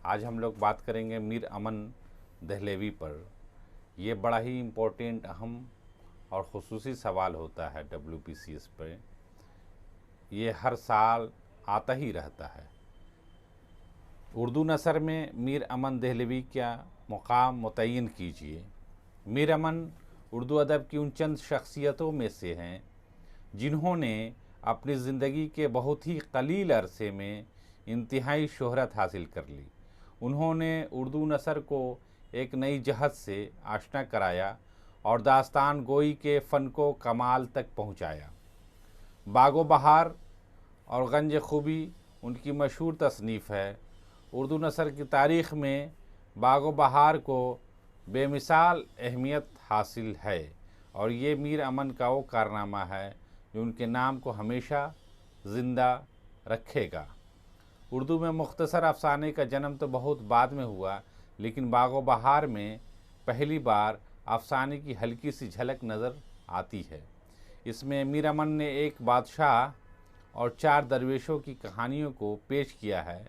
आज हम लोग बात करेंगे मीर अमन दहलेवी पर। ये बड़ा ही इम्पोर्टेंट, अहम और ख़ुसूसी सवाल होता है WPCS पे। ये हर साल आता ही रहता है। उर्दू नसर में मीर अमन दहलेवी का मुकाम मुतय्यन कीजिए। मीर अमन उर्दू अदब की उन चंद शख्सियतों में से हैं जिन्होंने अपनी ज़िंदगी के बहुत ही कलील अरसे में इंतहाई शोहरत हासिल कर ली। उन्होंने उर्दू नसर को एक नई जहत से आशना कराया और दास्तान गोई के फ़न को कमाल तक पहुँचाया। बागो बहार और गंज खूबी उनकी मशहूर तसनीफ़ है। उर्दू नसर की तारीख़ में बागो बहार को बेमिसाल अहमियत हासिल है और ये मीर अमन का वो कारनामा है जो उनके नाम को हमेशा ज़िंदा रखेगा। उर्दू में मुख्तसर अफ़साने का जन्म तो बहुत बाद में हुआ, लेकिन बागो बहार में पहली बार अफ़साने की हल्की सी झलक नज़र आती है। इसमें मीर अमन ने एक बादशाह और 4 दरवेशों की कहानियों को पेश किया है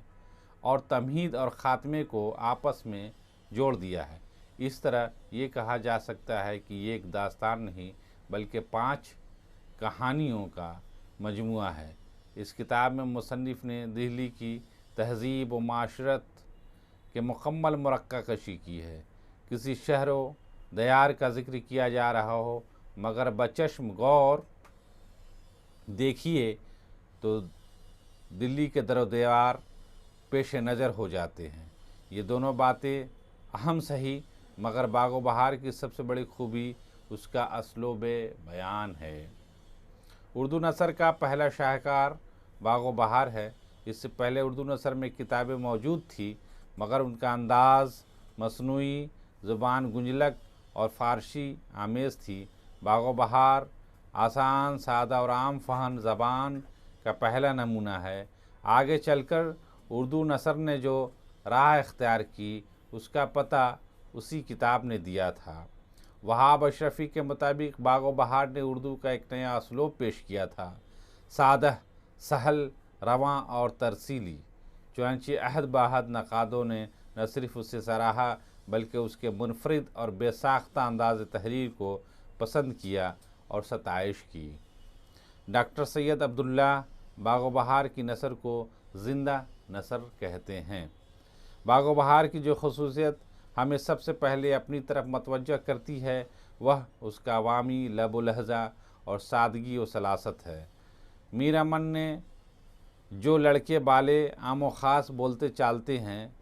और तमहीद और ख़ात्मे को आपस में जोड़ दिया है। इस तरह ये कहा जा सकता है कि ये एक दास्तान नहीं बल्कि 5 कहानियों का मजमुआ है। इस किताब में मुसन्निफ़ ने दिल्ली की तहज़ीब व माशरत के मुकम्मल मुरक्काकशी की है। किसी शहरो दयार का ज़िक्र किया जा रहा हो, मगर बचश्म गौर देखिए तो दिल्ली के दरो दीवार पेश नज़र हो जाते हैं। ये दोनों बातें अहम सही, मगर बागो बहार की सबसे बड़ी खूबी उसका असलूब बयान है। उर्दू नसर का पहला शाहकार बागो बहार है। इससे पहले उर्दू नसर में किताबें मौजूद थी, मगर उनका अंदाज़ मसनूई, ज़ुबान गुंजलक और फ़ारसी आमेज़ थी। बागो बहार आसान, सादा और आम फ़हम ज़बान का पहला नमूना है। आगे चलकर उर्दू नसर ने जो राह इख्तियार की, उसका पता उसी किताब ने दिया था। वहाब अशरफ़ी के मुताबिक बागो बहार ने उर्दू का एक नया असलूब पेश किया था, सादा, सहल, रवां और तरसीली। चुनांचे अहद बहद नक़ादों ने न सिर्फ उसे सराहा बल्कि उसके मुनफरिद और बेसाख्ता अंदाज़ तहरीर को पसंद किया और सताइश की। डॉक्टर सैयद अब्दुल्ला बागो बहार की नसर को ज़िंदा नसर कहते हैं। बागो बहार की जो खसूसियत हमें सबसे पहले अपनी तरफ मतवज्जा करती है, वह उसका अवामी लब व लहज़ा और सादगी व सलासत है। मीर अमन ने जो लड़के बाले आम व ख़ास बोलते चालते हैं,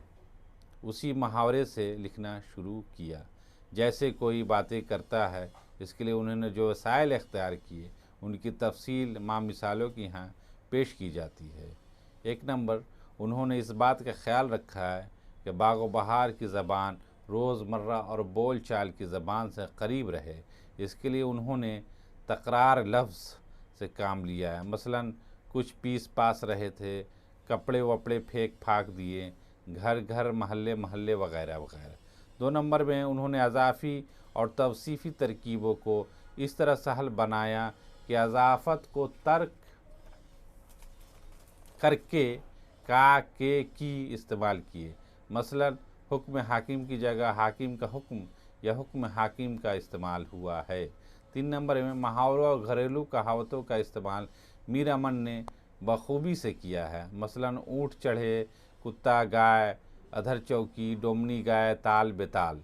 उसी मुहावरे से लिखना शुरू किया। जैसे कोई बातें करता है, इसके लिए उन्होंने जो वसाइल इख्तियार किए, उनकी तफसील मिसालों की यहाँ पेश की जाती है। 1 नंबर, उन्होंने इस बात का ख्याल रखा है कि बागो बहार की ज़बान रोज़मर्रा और बोल चाल की ज़बान से करीब रहे। इसके लिए उन्होंने तकरार लफ्ज़ से काम लिया है। मसलन कुछ पीस पास रहे थे, कपड़े वपड़े फेंक फाक दिए, घर घर महल्ले महल्ले वगैरह वगैरह। 2 नंबर में उन्होंने अज़ाफ़ी और तवसीफ़ी तरकीबों को इस तरह सहल बनाया कि अज़ाफ़त को तर्क करके का, के, की इस्तेमाल किए। मसलन हुक्म हाकिम की जगह हाकिम का हुक्म या हुक्म हाकिम का इस्तेमाल हुआ है। 3 नंबर में मुहावरों और घरेलू कहावतों का इस्तेमाल मीर अमन ने बखूबी से किया है। मसलन ऊँट चढ़े, कुत्ता गाय, अधर चौकी, डोमनी गाय, ताल बेताल।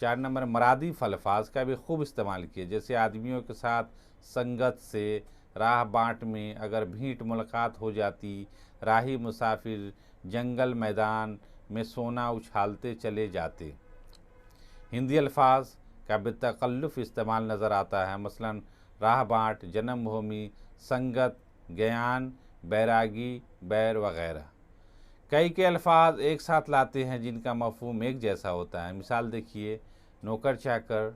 4 नंबर मरादीफ़ अल्फाज का भी खूब इस्तेमाल किए, जैसे आदमियों के साथ संगत से, राह बाँट में अगर भींट मुलाकात हो जाती, राही मुसाफिर जंगल मैदान में सोना उछालते चले जाते। हिंदी अल्फाज का बेतकल्लुफ़ इस्तेमाल नज़र आता है। मसलन राह बाँट, जन्मभूमि, संगत, ज्ञान, बैरागी, बैर वगैरह। कई के अल्फाज एक साथ लाते हैं जिनका मफ़हूम एक जैसा होता है। मिसाल देखिए, नौकर चाकर,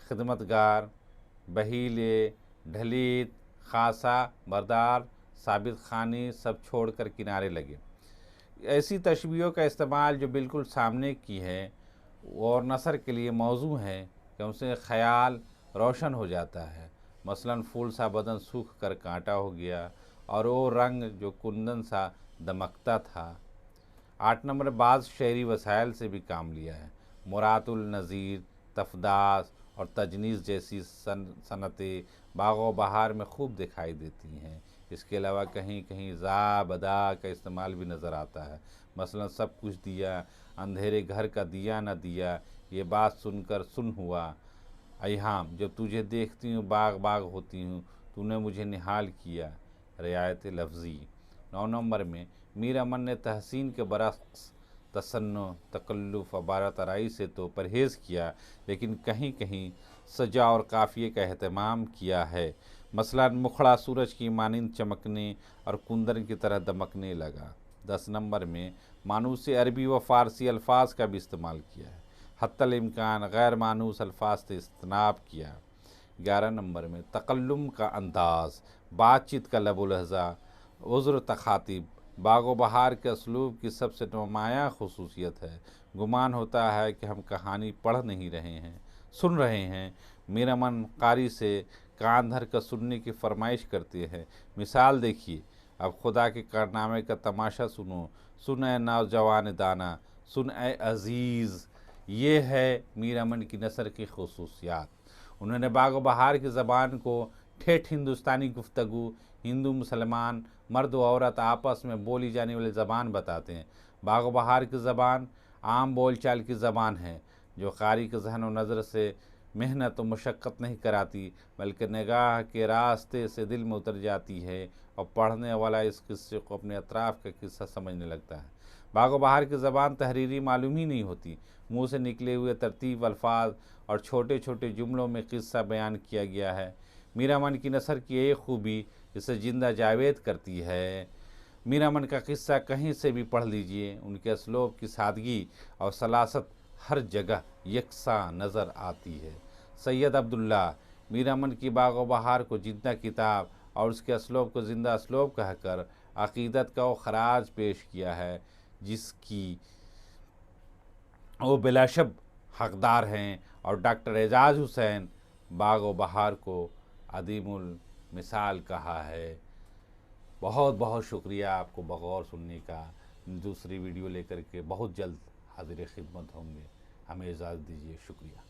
खिदमतगार, बहीले, ढलीत, खासा, बरदार, साबित खानी सब छोड़कर किनारे लगे। ऐसी तशबीहों का इस्तेमाल जो बिल्कुल सामने की है और नसर के लिए मौजू है कि उनसे ख़याल रोशन हो जाता है। मसलन फूल सा बदन सूख कर कांटा हो गया और वो रंग जो कुंदन सा दमकता था। 8 नंबर बाज़ शहरी वसाइल से भी काम लिया है। मुरातुल नज़ीर, तफदास और तजनीस जैसी सनतें बागो बहार में खूब दिखाई देती हैं। इसके अलावा कहीं कहीं ज़ा बदा का इस्तेमाल भी नज़र आता है। मसलन सब कुछ दिया, अंधेरे घर का दिया न दिया, ये बात सुनकर सुन हुआ। अय्याम जब तुझे देखती हूँ बाग बाग होती हूँ, तूने मुझे निहाल किया। रियायत लफ्ज़ी। 9 नंबर में मीर अमन ने तहसीन के बरक्स तसन्नो, तकल्लुफ़ और बारातराई से तो परहेज़ किया, लेकिन कहीं कहीं सजा और काफ़िए का अहतमाम किया है। मसलन मुखड़ा सूरज की मानिंद चमकने और कुंदन की तरह दमकने लगा। 10 नंबर में मानूस अरबी व फ़ारसी अल्फाज का भी इस्तेमाल किया है। हत्तल इम्कान गैर मानूस अल्फाज से इज्तनाब किया। 11 नंबर में तकल्लुम का अंदाज़, बातचीत का लबो लहज़ा, उज़्र तखातिब बागो बहार के असलूब की सबसे नुमायाँ खसूसियत है। गुमान होता है कि हम कहानी पढ़ नहीं रहे हैं, सुन रहे हैं। मीर अमन कारी से कान धर कर सुनने की फरमाइश करते हैं। मिसाल देखिए, अब खुदा के कारनामे का तमाशा सुनो, सुन ए नौजवान दाना, सुन ए अज़ीज़। ये है मीर अमन की नसर की खसूसियात। उन्होंने बागो बहार की ज़बान को ठेठ हिंदुस्तानी गुफ्तगू, हिंदू मुसलमान मर्द व औरत आपस में बोली जाने वाली ज़बान बताते हैं। बागो बहार की ज़बान आम बोलचाल की ज़बान है, जो कारी के जहन व नज़र से मेहनत व मशक्क़त नहीं कराती, बल्कि निगाह के रास्ते से दिल में उतर जाती है और पढ़ने वाला इस किस्से को अपने अतराफ़ का किस्सा समझने लगता है। बागो बहार की ज़बान तहरीरी मालूम ही नहीं होती, मुँह से निकले हुए तरतीब अल्फाज और छोटे छोटे जुमलों में किस्सा बयान किया गया है। मीर अमन की नसर की एक खूबी इसे जिंदा जावेद करती है। मीर अमन का किस्सा कहीं से भी पढ़ लीजिए, उनके असलोब की सादगी और सलासत हर जगह यकसा नज़र आती है। सैयद अब्दुल्ला मीर अमन की बागो बहार को जिंदा किताब और उसके असलोब को ज़िंदा असलोब कहकर अक़ीदत का वो खराज पेश किया है, जिसकी वो बिलाशब हकदार हैं। और डॉक्टर एजाज हुसैन बागो बहार को अदीमुल मिसाल कहा है। बहुत बहुत शुक्रिया आपको बगौर सुनने का। दूसरी वीडियो लेकर के बहुत जल्द हाजिर खिदमत होंगे। हमें इजाज़त दीजिए। शुक्रिया।